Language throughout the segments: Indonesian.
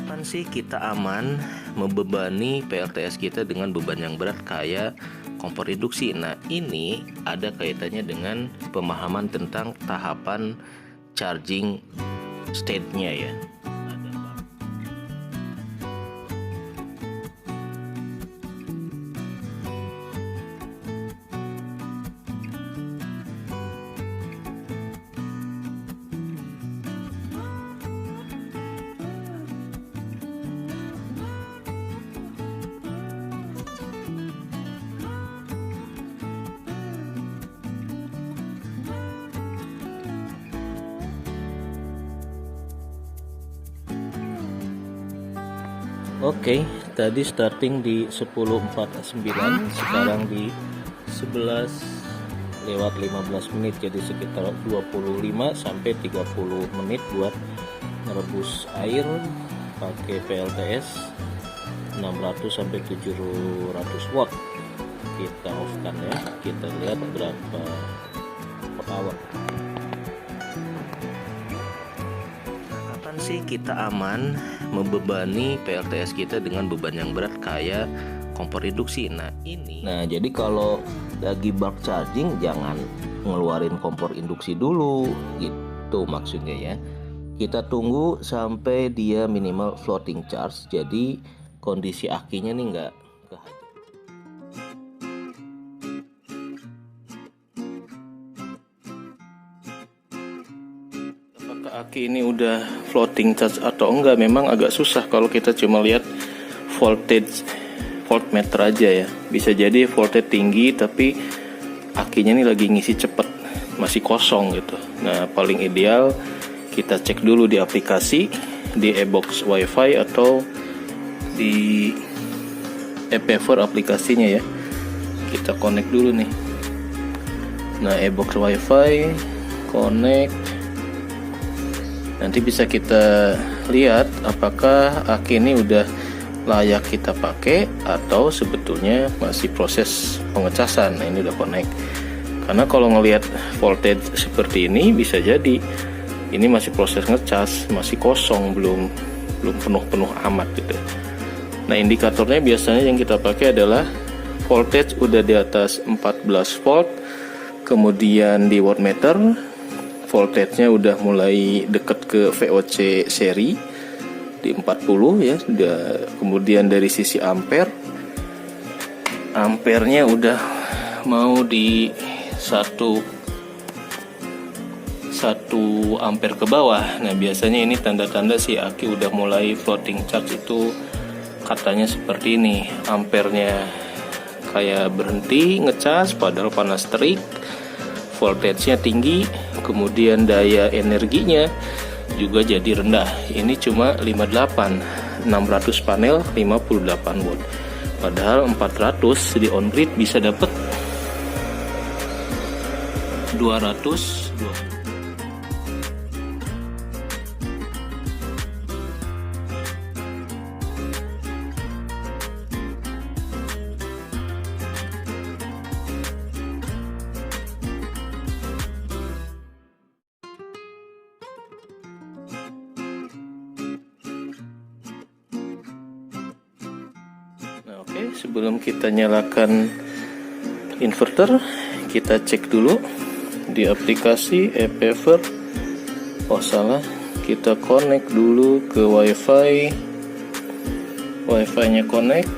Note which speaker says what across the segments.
Speaker 1: Kapan sih kita aman membebani PLTS kita dengan beban yang berat kayak kompor induksi? Nah, ini ada kaitannya dengan pemahaman tentang tahapan charging state-nya ya. Oke, tadi starting di 10.49, sekarang di 11:15 jadi sekitar 25 sampai 30 menit buat merebus air pakai PLTS 600 sampai 700 watt. Kita off kan ya, kita lihat berapa per hour. Kapan sih kita aman membebani PLTS kita dengan beban yang berat kayak kompor induksi? Nah, jadi kalau lagi bulk charging jangan ngeluarin kompor induksi dulu, gitu maksudnya ya. Kita tunggu sampai dia minimal floating charge, jadi kondisi akinya nih nggak kehajar. Aki ini udah floating charge atau enggak memang agak susah kalau kita cuma lihat voltmeter aja ya. Bisa jadi voltage tinggi tapi akinya ini lagi ngisi cepet, masih kosong gitu. Nah, paling ideal kita cek dulu di aplikasi, di e-box wifi atau di ePaver aplikasinya ya. Kita connect dulu nih. Nah, e-box wifi connect. Nanti bisa kita lihat apakah aki ini udah layak kita pakai atau sebetulnya masih proses pengecasan. Nah, ini udah connect. Karena kalau ngelihat voltage seperti ini bisa jadi ini masih proses ngecas, masih kosong, belum penuh amat gitu. Nah, indikatornya biasanya yang kita pakai adalah voltage udah di atas 14 volt, kemudian di wattmeter voltage-nya udah mulai deket ke VOC seri di 40 ya. Kemudian dari sisi ampernya udah mau di 1 ampere ke bawah. Nah, biasanya ini tanda-tanda si aki udah mulai floating charge, itu katanya seperti ini. Ampernya kayak berhenti ngecas padahal panas terik, voltage-nya tinggi, kemudian daya energinya juga jadi rendah. Ini cuma 58, 600 panel 58 watt. Padahal 400 di on grid bisa dapat 200. Nah, oke, sebelum kita nyalakan inverter, kita cek dulu di aplikasi ePaver. Oh salah, kita connect dulu ke wifi. Wifi-nya connect,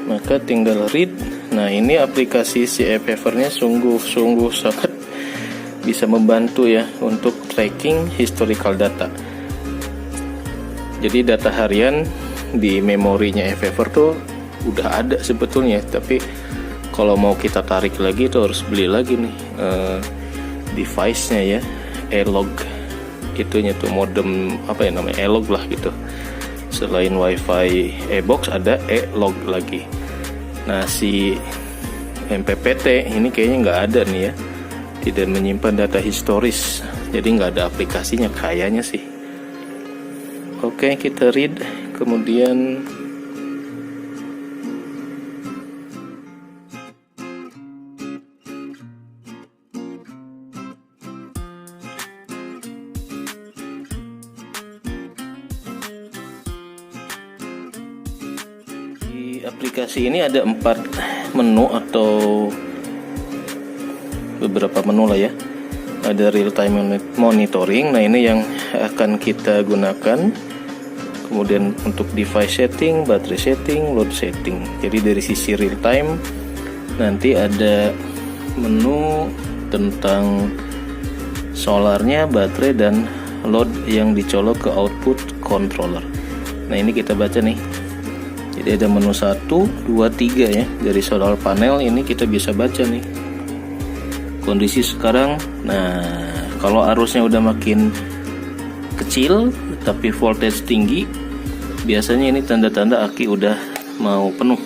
Speaker 1: maka tinggal read. Nah, ini aplikasi si ePaver-nya sungguh sangat bisa membantu ya untuk tracking historical data. Jadi data harian di memorinya ePaver tuh udah ada sebetulnya, tapi kalau mau kita tarik lagi itu harus beli lagi nih device-nya ya, e-log itunya tuh, modem apa ya namanya, e-log lah gitu. Selain wifi e-box ada e-log lagi. Nah, si MPPT ini kayaknya nggak ada nih ya, tidak menyimpan data historis, jadi nggak ada aplikasinya kayaknya sih. Oke, kita read, kemudian aplikasi ini ada 4 menu atau beberapa menu lah ya. Ada real time monitoring. Nah, ini yang akan kita gunakan. Kemudian untuk device setting, baterai setting, load setting. Jadi dari sisi real time nanti ada menu tentang solarnya, baterai, dan load yang dicolok ke output controller. Nah, ini kita baca nih. Jadi ada menu 1, 2, 3 ya. Dari solar panel ini kita bisa baca nih kondisi sekarang. Nah, kalau arusnya udah makin kecil tapi voltage tinggi, biasanya ini tanda-tanda aki udah mau penuh.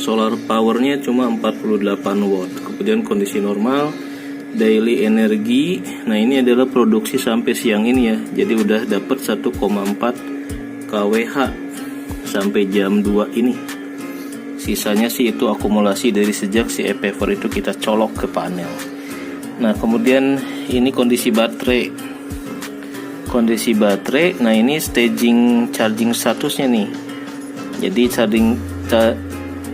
Speaker 1: Solar powernya cuma 48 watt. Kemudian kondisi normal, daily energi. Nah, ini adalah produksi sampai siang ini ya. Jadi udah dapat 1,4 kWh sampai jam 2 ini. Sisanya sih itu akumulasi dari sejak si e-Power itu kita colok ke panel. Nah, kemudian ini kondisi baterai. Kondisi baterai, nah ini staging charging statusnya nih. Jadi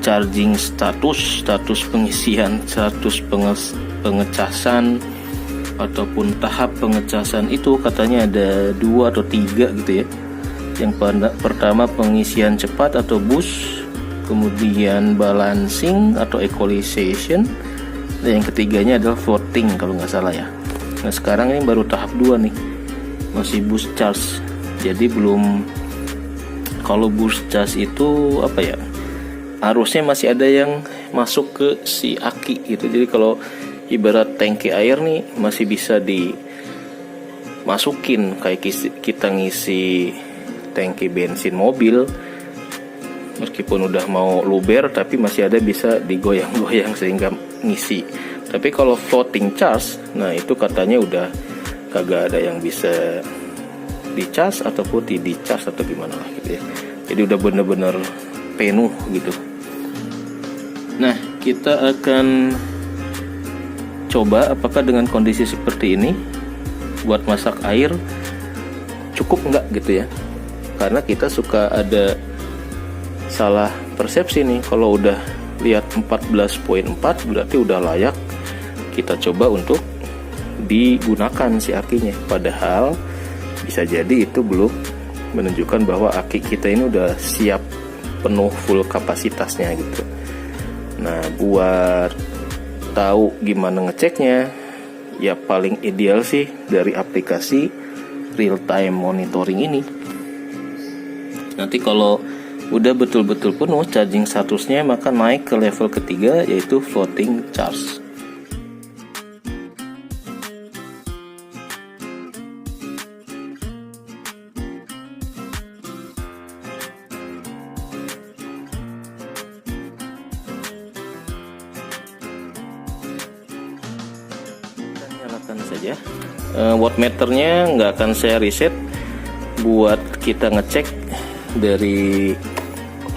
Speaker 1: charging status pengisian, status pengecasan ataupun tahap pengecasan itu katanya ada 2 atau 3 gitu ya. Yang pertama pengisian cepat atau boost, kemudian balancing atau equalization, dan yang ketiganya adalah floating kalau nggak salah ya. Nah, sekarang ini baru tahap 2 nih, masih boost charge. Jadi belum, kalau boost charge itu apa ya, arusnya masih ada yang masuk ke si aki gitu. Jadi kalau ibarat tangki air nih masih bisa dimasukin kayak kita ngisi tangki bensin mobil, meskipun udah mau luber tapi masih ada bisa digoyang-goyang sehingga ngisi. Tapi kalau floating charge, nah itu katanya udah kagak ada yang bisa dicas ataupun di-charge atau gimana lah gitu ya. Jadi udah bener-bener penuh gitu. Nah, kita akan coba apakah dengan kondisi seperti ini buat masak air cukup enggak gitu ya. Karena kita suka ada salah persepsi nih, kalau udah lihat 14.4 berarti udah layak kita coba untuk digunakan si akinya. Padahal bisa jadi itu belum menunjukkan bahwa aki kita ini udah siap penuh full kapasitasnya gitu. Nah, buat tahu gimana ngeceknya, ya paling ideal sih dari aplikasi real time monitoring ini. Nanti kalau udah betul-betul penuh charging statusnya, maka naik ke level ketiga yaitu floating charge. Kita nyalakan saja. Wattmeternya nggak akan saya reset buat kita ngecek dari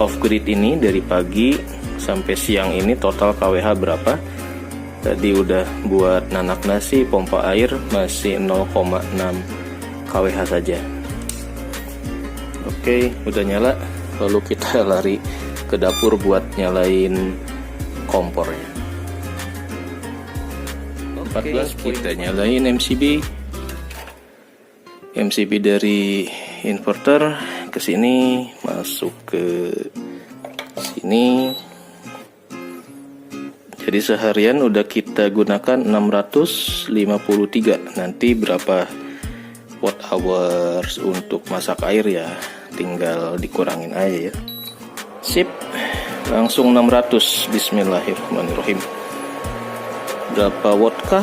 Speaker 1: off grid ini dari pagi sampai siang ini total kWh berapa. Tadi udah buat nanak nasi, pompa air masih 0,6 kWh saja. Oke, udah nyala. Lalu kita lari ke dapur buat nyalain kompornya. 14 kita nyalain MCB dari inverter ke sini, masuk ke sini. Jadi seharian udah kita gunakan 653. Nanti berapa watt hours untuk masak air ya tinggal dikurangin aja ya. Sip, langsung 600. Bismillahirrahmanirrahim. Berapa watt kah?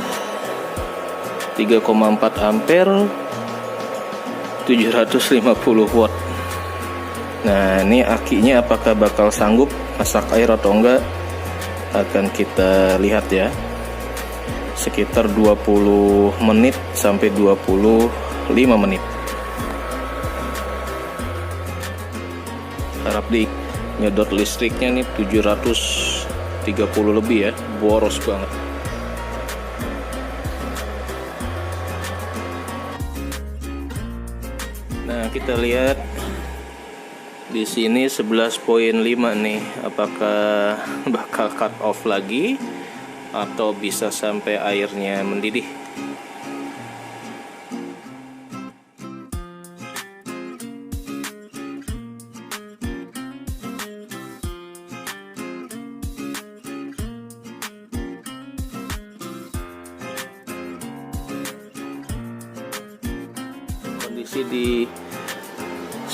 Speaker 1: 3,4 ampere, 750 watt. Nah, ini akinya apakah bakal sanggup masak air atau enggak akan kita lihat ya. Sekitar 20 menit sampai 25 menit. Harap di nyedot listriknya nih 730 lebih ya, boros banget. Nah, kita lihat Di sini 11.5 nih. Apakah bakal cut off lagi atau bisa sampai airnya mendidih? Kondisi di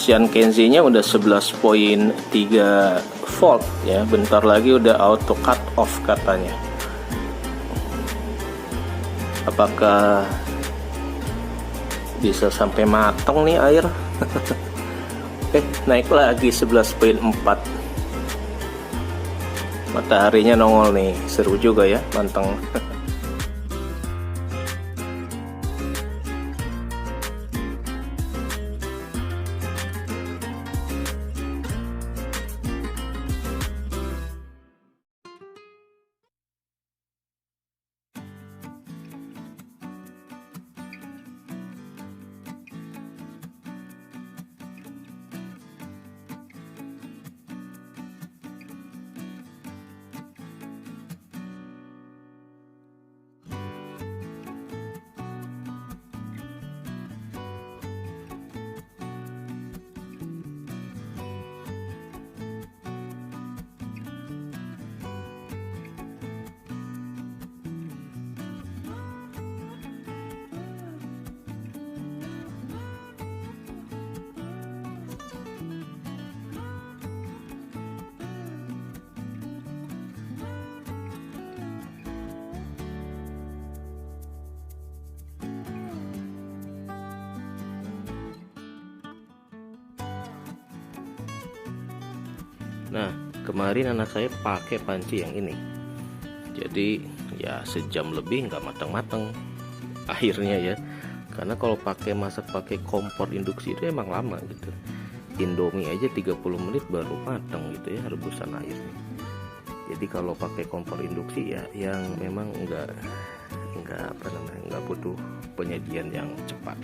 Speaker 1: Shankenzi-nya udah 11.3 volt ya. Bentar lagi udah auto cut off katanya. Apakah bisa sampai matang nih air? Naik lagi 11.4. Mataharinya nongol nih, seru juga ya, manteng. Nah, kemarin anak saya pakai panci yang ini. Jadi ya sejam lebih nggak matang-matang akhirnya ya. Karena kalau masak pakai kompor induksi itu emang lama gitu. Indomie aja 30 menit baru matang gitu ya rebusan airnya. Jadi kalau pakai kompor induksi ya yang memang nggak butuh penyajian yang cepat.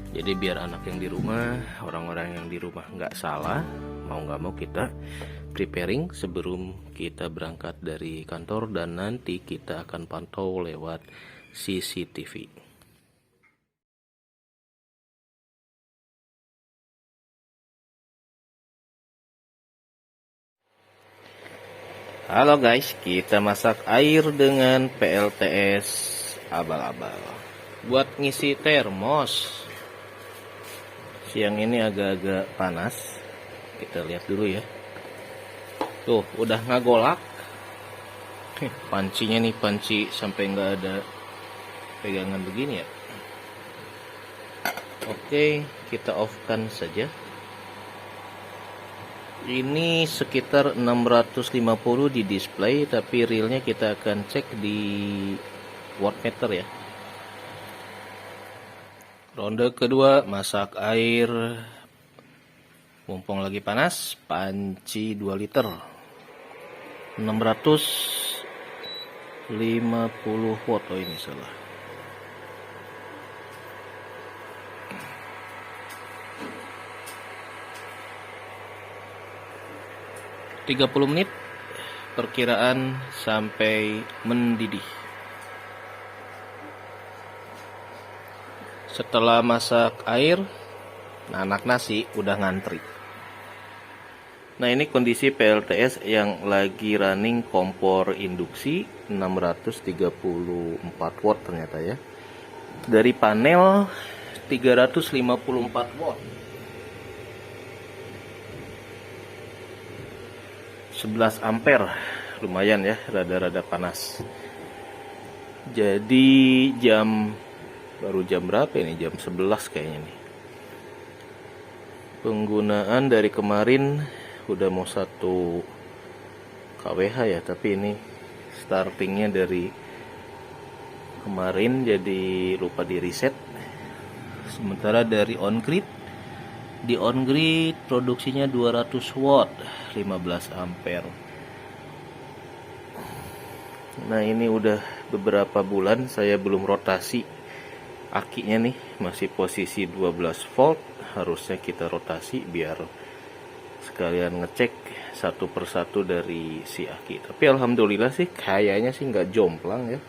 Speaker 1: Jadi biar anak yang di rumah, orang-orang yang di rumah nggak salah, mau nggak mau kita preparing sebelum kita berangkat dari kantor, dan nanti kita akan pantau lewat CCTV. Halo guys, kita masak air dengan PLTS abal-abal buat ngisi termos. Siang ini agak-agak panas. Kita lihat dulu ya. Tuh, udah ngagolak. Pancinya nih, panci sampai nggak ada pegangan begini ya. Oke, kita off-kan saja. Ini sekitar 650 di display, tapi realnya kita akan cek di wattmeter ya. Ronde kedua, masak air. Mumpung lagi panas, panci 2 liter. 650 watt, oh ini salah. ...30 menit perkiraan sampai mendidih. Setelah masak air, anak nasi udah ngantri. Nah, ini kondisi PLTS yang lagi running kompor induksi 634 watt ternyata ya. Dari panel 354 watt. 11 ampere, lumayan ya, rada-rada panas. Jadi baru jam berapa ini? Jam 11 kayaknya nih. Penggunaan dari kemarin udah mau 1 kWh ya, tapi ini startingnya dari kemarin jadi lupa di reset. Sementara dari on-grid, di on-grid produksinya 200 watt, 15 ampere. Nah, ini udah beberapa bulan saya belum rotasi akinya nih masih posisi 12 volt, harusnya kita rotasi biar sekalian ngecek satu persatu dari si aki. Tapi alhamdulillah sih kayaknya sih nggak jomplang ya.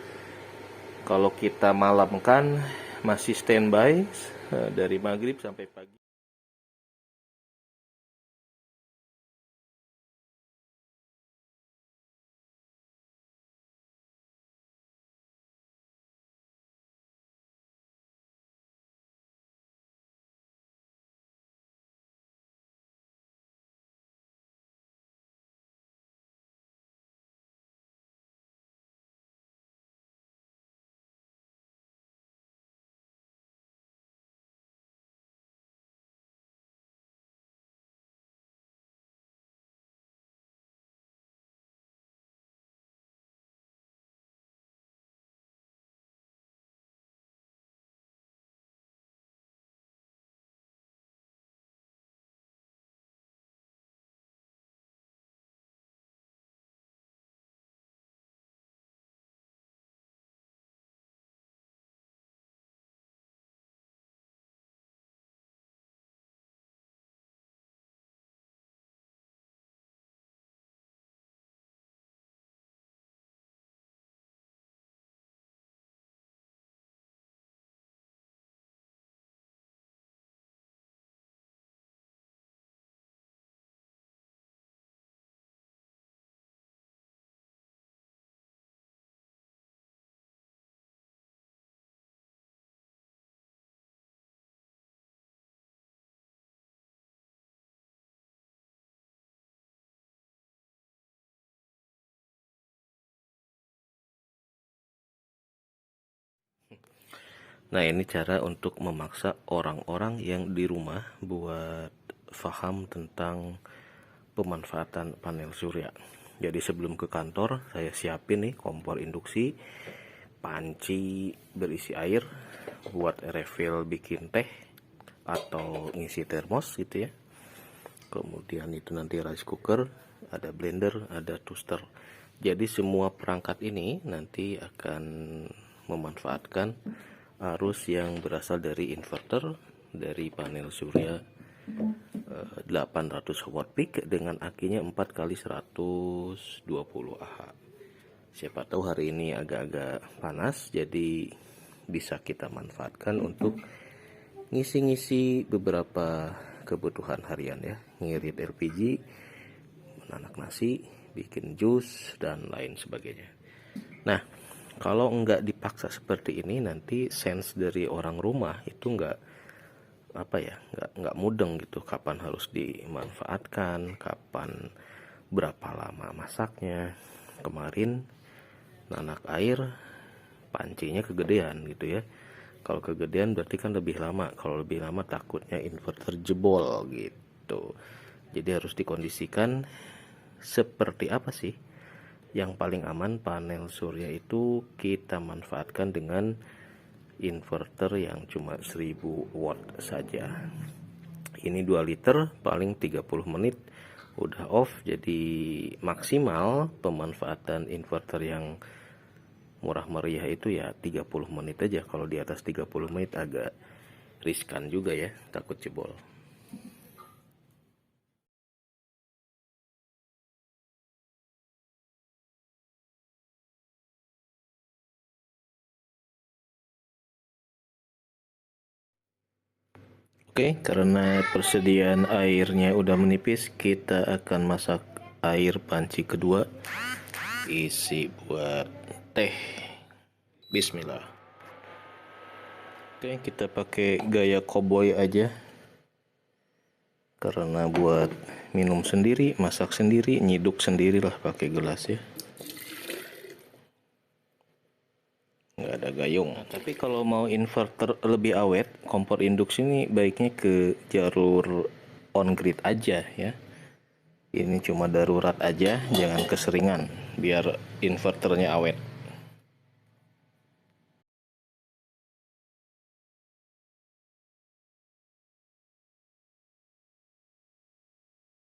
Speaker 1: Kalau kita malam kan masih standby dari maghrib sampai pagi. Nah, ini cara untuk memaksa orang-orang yang di rumah buat paham tentang pemanfaatan panel surya. Jadi sebelum ke kantor, saya siapin nih kompor induksi, panci berisi air buat refill bikin teh atau ngisi termos gitu ya. Kemudian itu nanti rice cooker, ada blender, ada toaster. Jadi semua perangkat ini nanti akan memanfaatkan arus yang berasal dari inverter dari panel surya 800 watt peak dengan akinya 4 kali 120 Ah. Siapa tahu hari ini agak-agak panas, jadi bisa kita manfaatkan untuk ngisi-ngisi beberapa kebutuhan harian ya, ngirit LPG, menanak nasi, bikin jus dan lain sebagainya. Nah, kalau nggak dipaksa seperti ini, nanti sense dari orang rumah itu nggak mudeng gitu. Kapan harus dimanfaatkan, kapan berapa lama masaknya. Kemarin nanak air, pancinya kegedean gitu ya. Kalau kegedean berarti kan lebih lama. Kalau lebih lama takutnya inverter jebol gitu. Jadi harus dikondisikan seperti apa sih yang paling aman panel surya itu kita manfaatkan dengan inverter yang cuma 1000 watt saja. Ini 2 liter paling 30 menit udah off, jadi maksimal pemanfaatan inverter yang murah meriah itu ya 30 menit aja. Kalau di atas 30 menit agak riskan juga ya, takut jebol. Oke, karena persediaan airnya udah menipis, kita akan masak air panci kedua. Isi buat teh. Bismillah. Oke, kita pakai gaya koboi aja. Karena buat minum sendiri, masak sendiri, nyiduk sendiri lah pakai gelas ya. Nggak ada gayung. Nah, tapi kalau mau inverter lebih awet, kompor induksi ini baiknya ke jalur on grid aja ya. Ini cuma darurat aja, jangan keseringan biar inverternya awet.